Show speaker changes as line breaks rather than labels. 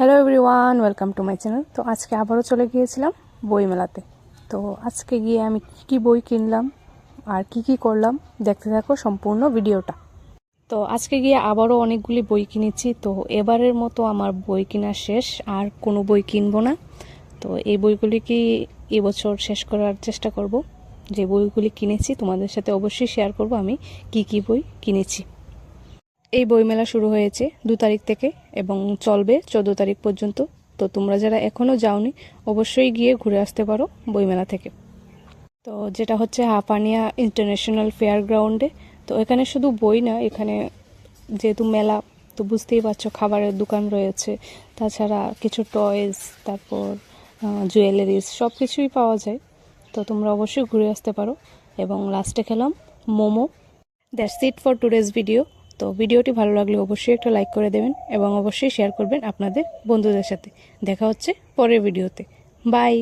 Hello everyone, welcome to my channel. তো আজকে আবারও চলে গিয়েছিলাম বইমেলাতে। তো আজকে গিয়ে আমি কী বই কিনলাম আর কি করলাম দেখতে থাকো সম্পূর্ণ ভিডিওটা। তো আজকে গিয়ে আবারও অনেকগুলি বই কিনেছি। তো এবারের মতো আমার বই কেনা শেষ, আর কোনো বই কিনবো না। তো এই বইগুলি কি এবছর শেষ করার চেষ্টা করব। যে বইগুলি কিনেছি তোমাদের সাথে অবশ্যই শেয়ার করব আমি কি বই কিনেছি। এই বইমেলা শুরু হয়েছে 2 তারিখ থেকে এবং চলবে 14 তারিখ পর্যন্ত। তো তোমরা যারা এখনও যাওনি অবশ্যই গিয়ে ঘুরে আসতে পারো বইমেলা থেকে। তো যেটা হচ্ছে হাপানিয়া ইন্টারন্যাশনাল ফেয়ার গ্রাউন্ডে। তো এখানে শুধু বই না, এখানে যেহেতু মেলা তো বুঝতেই পারছো, খাবারের দোকান রয়েছে, তাছাড়া কিছু টয়েস, তারপর জুয়েলারিজ সব কিছুই পাওয়া যায়। তো তোমরা অবশ্যই ঘুরে আসতে পারো। এবং লাস্টে খেলাম momo. That's it for today's video. তো ভিডিওটি ভালো লাগলে অবশ্যই একটা লাইক করে দেবেন এবং অবশ্যই শেয়ার করবেন আপনাদের বন্ধুদের সাথে। দেখা হচ্ছে পরের ভিডিওতে। বাই।